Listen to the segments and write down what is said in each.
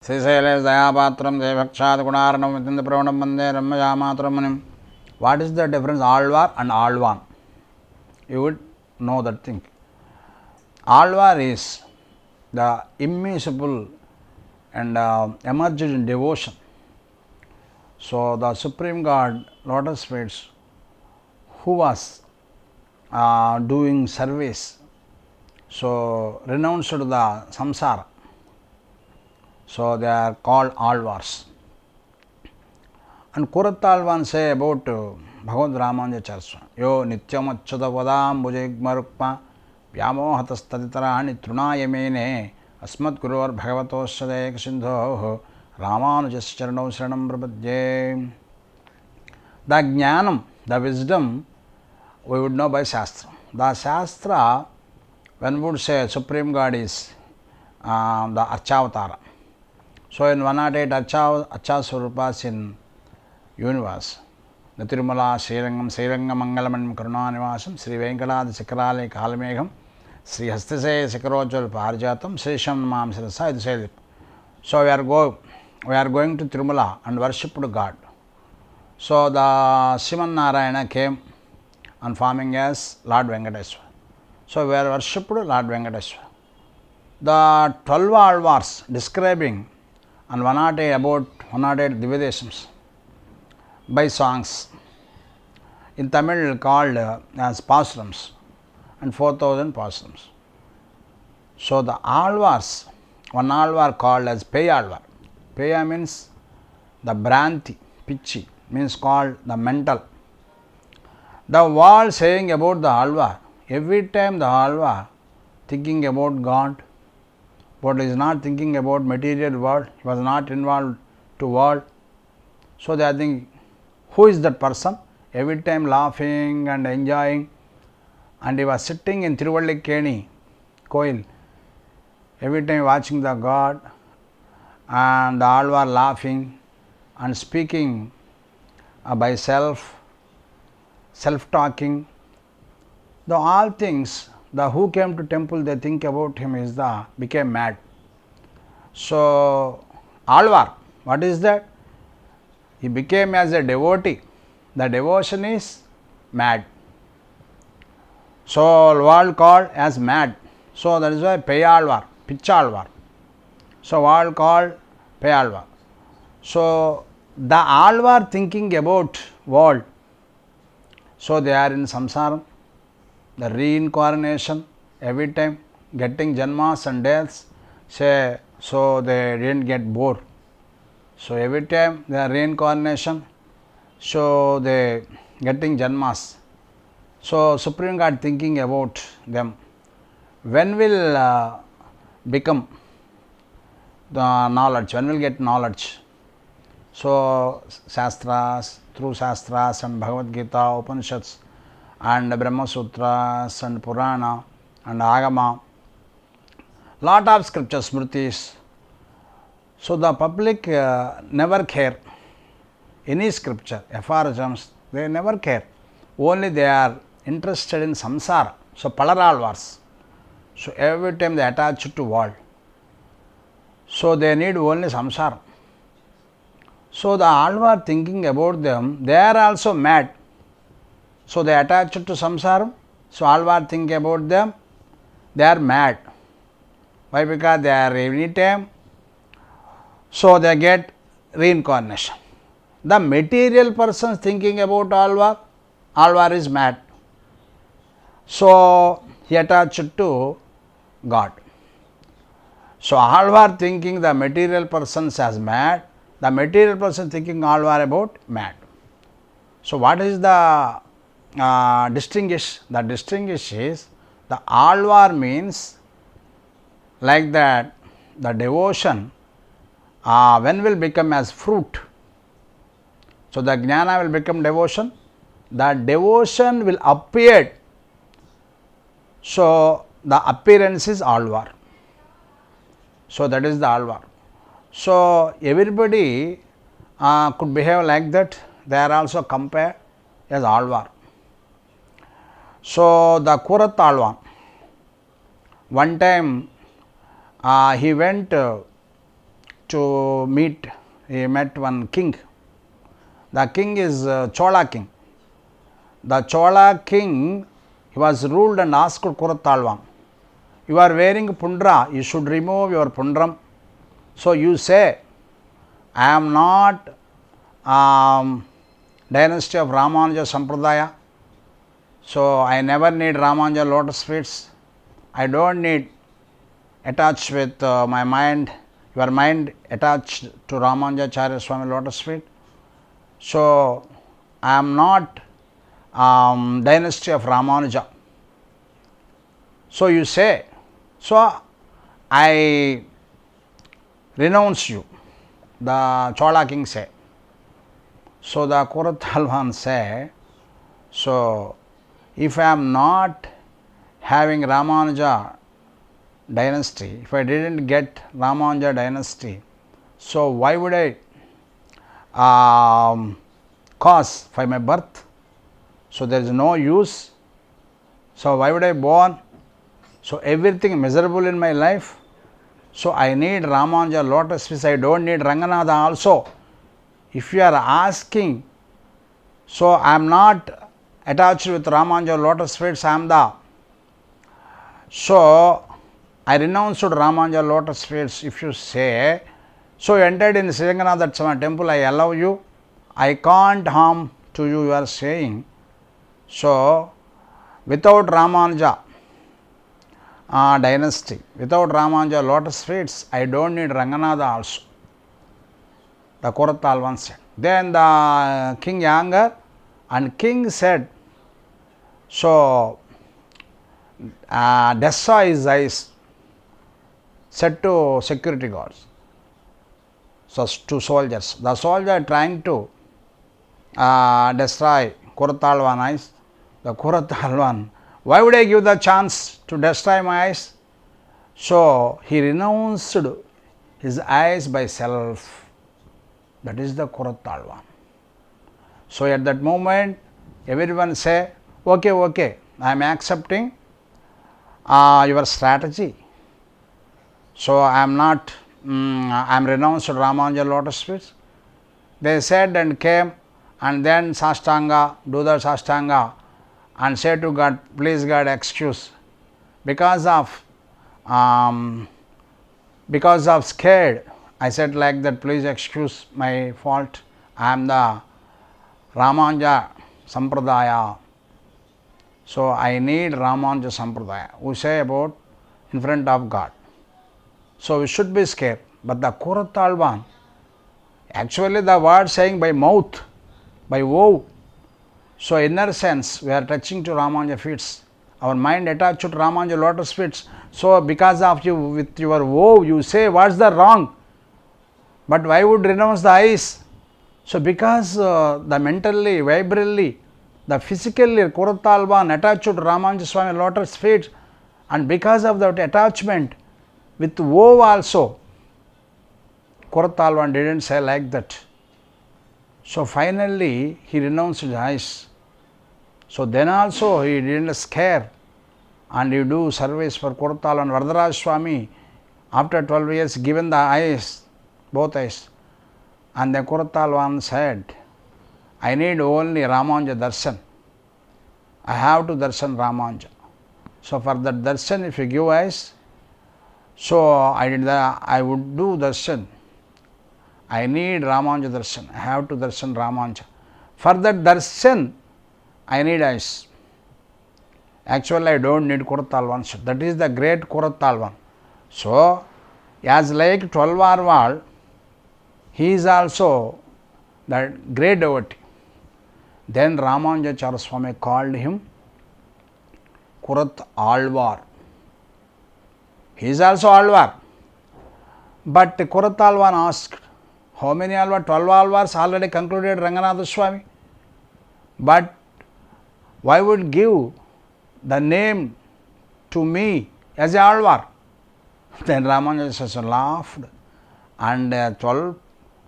Srisailes Dayapatram Devakshad Gunaranam within the Pravanam Mande Ramajamatramanim. What is the difference Aalwar and Aalwan? You would know that thing. Aalwar is the immiscible and emerged in devotion. So the Supreme God, Lotus Feet, who was doing service, so renounced the samsara. So they are called Aalwars. And Kurat Aalwan say about Bhagavad Ramanujadarsanam. Yo nityam achyuta vadam bhujigmarukma vyamohatastaditarani trunayamene asmat guruvar bhagavatosya sindho Ramanujascharanam Sharanam Prabhadye. The jnanam, the wisdom, we would know by Shastra. The Shastra, when we would say Supreme God is the Archavatara. So in 108 Archaswarupas in universe, the Tirumala, Srirangam Mangalamam Karunanivasam, Sri Venkadadi Sakrali Kalamegam, Sri Hastise Sakarojal Parjatam, Sri Shamnam Sirasai. So we are going to Tirumala and worship God. So the Siman Narayana came and forming as Lord Venkateswara. So we are worshipped Lord Venkateswara. The 12 Aalwars describing and 108 about 108 Divyadeshams by songs in Tamil called as pasurams and 4000 pasurams. So the Aalwars, one Aalwar called as Peyalvar. Peya means the Branti, Pichi means called the mental. The world saying about the Aalwar, every time the Aalwar thinking about God, but is not thinking about material world, he was not involved to world. So they are thinking, who is that person? Every time laughing and enjoying, and he was sitting in Tiruvallikeni Koil, every time watching the God, and the Aalwar laughing and speaking by self-talking. The all things, the who came to temple, they think about him is the became mad. So Aalwar, what is that? He became as a devotee. The devotion is mad. So world called as mad. So that is why Peyalvar, Pichalvar. So world called Peyalvar. So the Aalwar thinking about world. So they are in samsara, the reincarnation, every time getting janmas and deaths, say, so they didn't get bored. So every time they are reincarnation, so they getting janmas. So Supreme God thinking about them. When will become the knowledge? When will get knowledge? So Shastras, through Shastras and Bhagavad Gita, Upanishads and Brahma Sutras and Purana and Agama, lot of scriptures, Smritis. So the public never care any scripture, aphorisms, they never care. Only they are interested in samsara. So Palaralvars. So every time they attach to world. So they need only samsara. So the Aalwar thinking about them, they are also mad. So they attach to samsara. So Aalwar think about them, they are mad. Why? Because they are any time, so they get reincarnation. The material person thinking about Aalwar, Aalwar is mad. So he attached to God. So Aalwar thinking the material persons as mad, the material person thinking Aalwar about mad. So what is the distinguish? The distinguish is the Aalwar means like that the devotion when will become as fruit. So the jnana will become devotion. The devotion will appear. So the appearance is Aalwar. So that is the Aalwar. So everybody could behave like that. They are also compared as Aalwar. So the Kurat Aalwan, one time he went to meet, he met one king. The king is Chola king. The Chola king, he was ruled and asked Kurattalwan, you are wearing pundra, you should remove your pundram. So you say, I am not dynasty of Ramanuja Sampradaya, so I never need Ramanuja lotus feet. I don't need attached with my mind, your mind attached to Ramanujacharya Swamy lotus feet. So I am not dynasty of Ramanuja. So you say, so I renounce you, the Chola king say. So the Kurattalwan say, so if I am not having Ramanuja dynasty, if I didn't get Ramanuja dynasty, so why would I cause for my birth? So there is no use. So why would I born? So everything miserable in my life. So I need Ramanuja lotus feet. I don't need Ranganatha also. If you are asking, so I am not attached with Ramanuja lotus feet, I am the. So I renounced Ramanuja lotus feet. If you say, so you entered in Sriramanujadarsanam temple, I allow you. I can't harm to you, you are saying. So without Ramanuja dynasty, without Ramanuja lotus feet, I don't need Ranganatha also. The Kurattalwan said. Then the king anger, and king said, so destroy his eyes, said to security guards, so to soldiers. The soldier trying to destroy Kurattalwan eyes. The Kurattalwan, why would I give the chance to destroy my eyes? So he renounced his eyes by self. That is the Kurattalwan. So at that moment, everyone say, okay, I am accepting your strategy. So I am not, I am renounced Ramanuja lotus feet. They said and came, and then Sastanga, do the Sastanga, and say to God, please God, excuse. Because of scared, I said like that, please excuse my fault. I am the Ramanuja Sampradaya. So I need Ramanuja Sampradaya. We say about in front of God. So we should be scared. But the Kurattalwan, actually the word saying by mouth, by vow. So inner sense, we are touching to Ramanuja feet. Our mind attached to Ramanuja lotus feet. So because of you, with your vow, you say what's the wrong? But why would renounce the eyes? So because the mentally, vibrally, the physically Kurattalwan attached to Ramanuja Swamy lotus feet, and because of that attachment with vow also, Kurattalwan didn't say like that. So finally he renounced his eyes. So then also he didn't scare, and he do service for Kurattalwan. Varadaraj Swamy, after 12 years, given the eyes, both eyes, and the Kurattalwan said, I need only Ramanuja darshan. I have to darshan Ramanuja. So for that darshan, if you give eyes, so I would do darshan. I need Ramanuja darshan. I have to darshan Ramanuja. For that darshan, I need eyes. Actually, I don't need Kurattalwan. That is the great Kurattalwan. So, as like 12 wall, he is also the great devotee. Then Ramanujacharya Swamy called him Aalwar. He is also Aalwar. But Kurattalwan asked, how many Aalwar? 12 Aalwars already concluded Ranganatha Swamy. But why would give the name to me as a Aalwar? Then Ramanujacharya laughed, and 12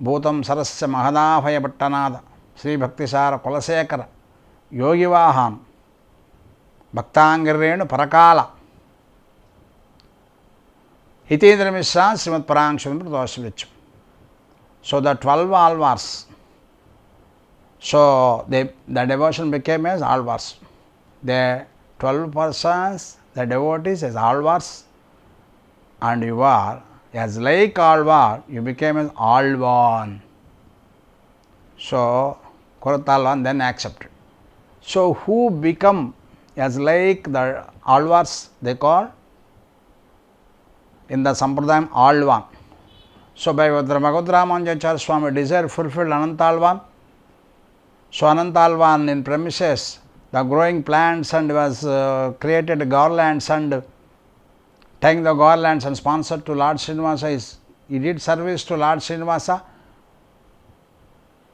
Bhutam Sarasya Mahadavaya Bhattanada Sri Bhaktisara Kulasekara Yogivahan Bhaktangirenu Parakala Hitendra Mishra Srimad Parangsham Pradoshavich. So the 12 Aalwars, so the devotion became as Aalwars. The 12 persons, the devotees as Aalwars, and you are as like Aalwar, you became as Aalwan. So Aalwan then accepted. So who become as like the Aalwars, they call in the Sampradayam Aalwan. So by Sriramanujadarsanam Swamy desire fulfilled Aalwan. So Aalwan in premises, the growing plants and was created garlands and tying the garlands and sponsored to Lord Srinivasa. He did service to Lord Srinivasa.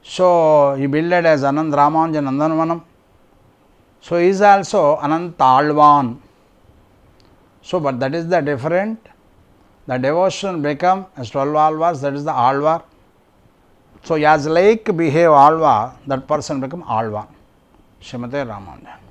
So he builded as Anand Ramanuja Nandanvanam. So he is also Anant Aalwan. So but that is the different. The devotion become as 12 Aalwars, that is the Aalwar. So as like behave Aalwar, that person become Aalwan. Srimate Ramanuja.